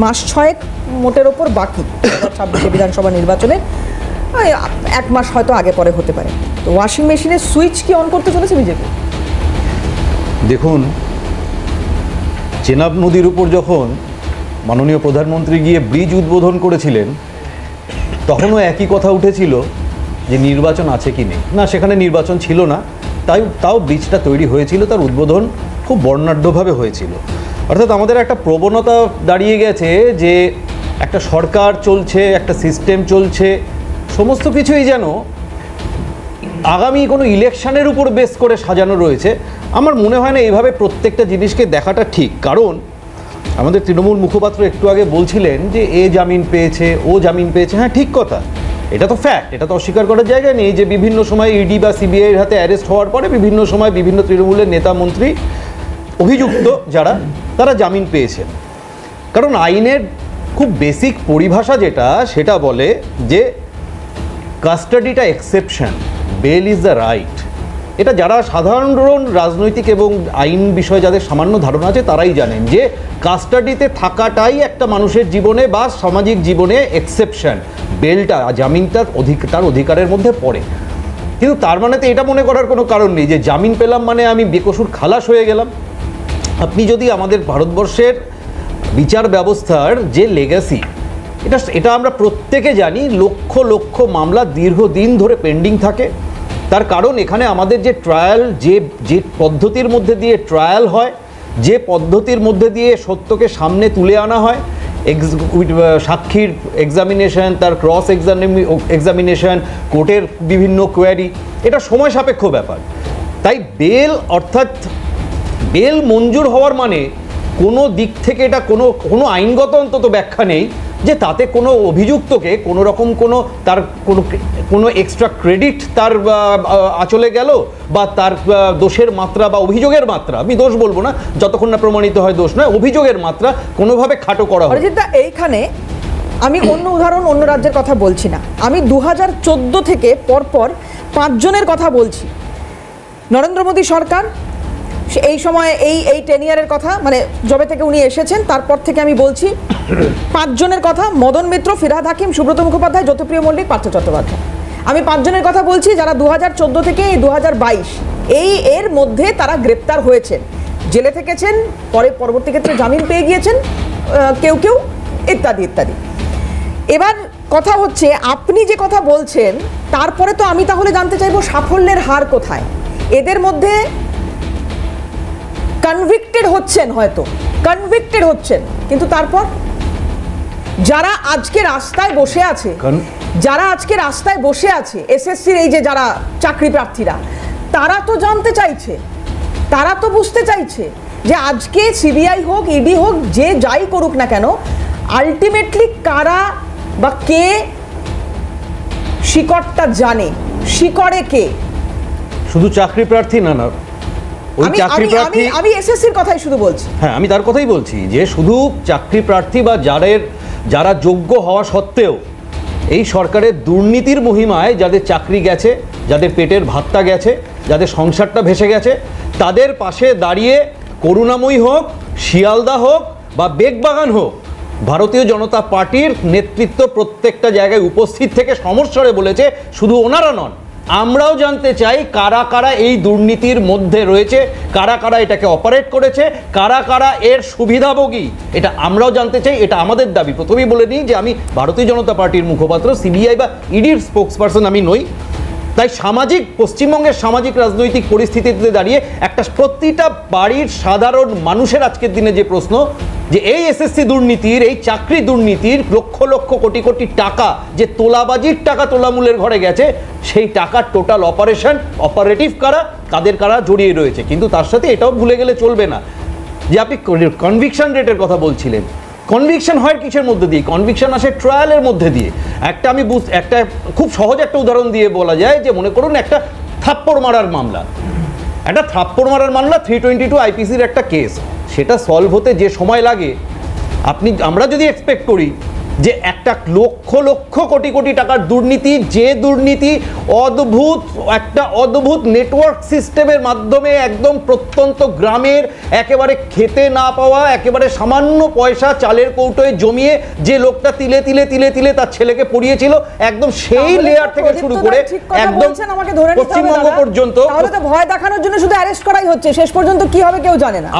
মাস 6 মোটের ওপর বাকি 2026 বিধানসভা নির্বাচনে, 1 মাস হয়তো আগে পরে হতে পারে। তো ওয়াশিং মেশিনের সুইচ কি অন করতে চলেছে বিজেপি? দেখুন, চেনাব নদীর উপর যখন মাননীয় প্রধানমন্ত্রী গিয়ে ব্রিজ উদ্বোধন করেছিলেন, তখনও একই কথা উঠেছিল যে নির্বাচন আছে কি নেই। না, সেখানে নির্বাচন ছিল না, তাও ব্রিজটা তৈরি হয়েছিল, তার উদ্বোধন খুব বর্ণাঢ্যভাবে হয়েছিল। অর্থাৎ আমাদের একটা প্রবণতা দাঁড়িয়ে গেছে যে একটা সরকার চলছে, একটা সিস্টেম চলছে, সমস্ত কিছুই যেন আগামী কোনো ইলেকশনের উপর বেস করে সাজানো রয়েছে। আমার মনে হয় না এইভাবে প্রত্যেকটা জিনিসকে দেখাটা ঠিক। কারণ আমাদের তৃণমূল মুখপাত্র একটু আগে বলছিলেন যে এ জামিন পেয়েছে, ও জামিন পেয়েছে। হ্যাঁ, ঠিক কথা, এটা তো ফ্যাক্ট, এটা তো অস্বীকার করার জায়গা নেই যে বিভিন্ন সময় ইডি বা সিবিআইয়ের হাতে অ্যারেস্ট হওয়ার পরে বিভিন্ন সময় বিভিন্ন তৃণমূলের নেতা মন্ত্রী অভিযুক্ত যারা, তারা জামিন পেয়েছেন। কারণ আইনের খুব বেসিক পরিভাষা যেটা, সেটা বলে যে কাস্টাডিটা exception, bail is the right. এটা যারা সাধারণ রাজনৈতিক এবং আইন বিষয়ে যাদের সামান্য ধারণা আছে তারাই জানেন যে কাস্টাডিতে থাকাটাই একটা মানুষের জীবনে বা সামাজিক জীবনে এক্সেপশন। বেলটা, জামিনটা তার অধিকারের মধ্যে পড়ে। কিন্তু তার মানে তো এটা মনে করার কোনো কারণ নেই যে জামিন পেলাম মানে আমি বেকসুর খালাস হয়ে গেলাম। আপনি যদি আমাদের ভারতবর্ষের বিচার ব্যবস্থার যে লেগাসি, এটা আমরা প্রত্যেকে জানি, লক্ষ লক্ষ মামলা দীর্ঘদিন ধরে পেন্ডিং থাকে। তার কারণ এখানে আমাদের যে ট্রায়াল, যে পদ্ধতির মধ্যে দিয়ে ট্রায়াল হয়, যে পদ্ধতির মধ্যে দিয়ে সত্যকে সামনে তুলে আনা হয়, সাক্ষীর এক্সামিনেশন, তার ক্রস এক্সামিনেশন, কোর্টের বিভিন্ন কোয়ারি, এটা সময় সাপেক্ষ ব্যাপার। তাই অর্থাৎ বেল মঞ্জুর হওয়ার মানে কোনো দিক থেকে এটা কোনো আইনগত অন্তত ব্যাখ্যা নেই যে তাতে কোনো অভিযুক্তকে কোনো রকম তার কোনো এক্সট্রা ক্রেডিট তার আঁচলে গেল, বা তার দোষের মাত্রা বা অভিযোগের মাত্রা, আমি দোষ বলবো না, যতক্ষণ না প্রমাণিত হয় দোষ নয়, অভিযোগের মাত্রা কোনোভাবে খাটো করা হয়। এইখানে আমি অন্য উদাহরণ, অন্য রাজ্যের কথা বলছি না, আমি 2014 থেকে পরপর 5 জনের কথা বলছি। নরেন্দ্র মোদী সরকার এই সময় এই টেনিয়ারের কথা, মানে যবে থেকে উনি এসেছেন তারপর থেকে আমি বলছি 5 জনের কথা, মদন মিত্র, ফিরহাদ হাকিম, সুব্রত মুখোপাধ্যায়, জ্যোতিপ্রিয় মল্লিক, পার্থ চট্টোপাধ্যায়। আমি 5 জনের কথা বলছি যারা 2014 থেকে এই 2022 এর মধ্যে তারা গ্রেপ্তার হয়েছেন, জেলে থেকেছেন, পরবর্তী ক্ষেত্রে জামিন পেয়ে গিয়েছেন কেউ কেউ, ইত্যাদি ইত্যাদি। এবার কথা হচ্ছে, আপনি যে কথা বলছেন তারপরে তো আমি তাহলে জানতে চাইবো সাফল্যের হার কোথায়? এদের মধ্যে কনভিক্টেড হচ্ছেন, হয়তো কনভিক্টেড হচ্ছেন, কিন্তু তারপর যারা আজকে রাস্তায় বসে আছে এসএসসির এই যে যারা চাকরি প্রার্থীরা, তারা তো জানতে চাইছে, তারা তো বুঝতে চাইছে যে আজকে সিবিআই হোক, ইডি হোক, যে যাই করুক না কেন, আলটিমেটলি কারা বা কে শিকড়টা জানে, শিকড়ে কে? শুধু চাকরি প্রার্থী না, আমি এসএসসির কথাই শুধু বলছি। হ্যাঁ, আমি তার কথাই বলছি যে শুধু চাকরি প্রার্থী বা যারা যোগ্য হওয়া সত্ত্বেও এই সরকারের দুর্নীতির মহিমায় যাদের চাকরি গেছে, যাদের পেটের ভাতটা গেছে, যাদের সংসারটা ভেসে গেছে, তাদের পাশে দাঁড়িয়ে করুণাময়ী হোক, শিয়ালদা হোক বা বেগবাগান হোক, ভারতীয় জনতা পার্টির নেতৃত্ব প্রত্যেকটা জায়গায় উপস্থিত থেকে সমস্যারে বলেছে, শুধু ওনারা নন, আমরাও জানতে চাই কারা কারা এই দুর্নীতির মধ্যে রয়েছে, কারা কারা এটাকে অপারেট করেছে, কারা কারা এর সুবিধাভোগী, এটা আমরাও জানতে চাই। এটা আমাদের দাবি। প্রথমেই বলে নিই যে আমি ভারতীয় জনতা পার্টির মুখপাত্র, সিবিআই বা ইডির স্পোক্সপারসন আমি নই। তাই পশ্চিমবঙ্গের সামাজিক রাজনৈতিক পরিস্থিতিতে দাঁড়িয়ে একটা প্রতিটা বাড়ির সাধারণ মানুষের আজকের দিনে যে প্রশ্ন, যে এই এসএসসি দুর্নীতির, এই চাকরি দুর্নীতির লক্ষ লক্ষ কোটি কোটি টাকা, যে তোলাবাজির টাকা তোলামূলের ঘরে গেছে, সেই টাকার টোটাল অপারেটিভ কারা জড়িয়ে রয়েছে। কিন্তু তার সাথে এটাও ভুলে গেলে চলবে না যে আপনি কনভিকশন রেটের কথা বলছিলেন। কনভিকশন হয় কিসের মধ্যে দিয়ে? কনভিকশন আসে ট্রায়ালের মধ্যে দিয়ে। একটা খুব সহজ একটা উদাহরণ দিয়ে বলা যায় যে, মনে করুন একটা থাপ্পড় মারার মামলা, 322 আইপিসির একটা কেস, সেটা সলভ হতে যে সময় লাগে, আমরা যদি এক্সপেক্ট করি যে একটা লক্ষ লক্ষ কোটি কোটি টাকার দুর্নীতি, যে দুর্নীতি একটা অদ্ভুত নেটওয়ার্ক সিস্টেমের মাধ্যমে একদম প্রত্যন্ত গ্রামের একেবারে খেতে না পাওয়া একেবারে সামান্য পয়সা চালের কৌটোয় জমিয়ে যে লোকটা তিলে তিলে তিলে তিলে তার ছেলেকে পড়িয়েছিল, একদম সেই লেয়ার থেকে শুরু করে একদম পশ্চিমবঙ্গ পর্যন্ত। তাহলে তো ভয় দেখানোর জন্য শুধু অ্যারেস্ট করাই হচ্ছে, শেষ পর্যন্ত কি হবে কেউ জানে না।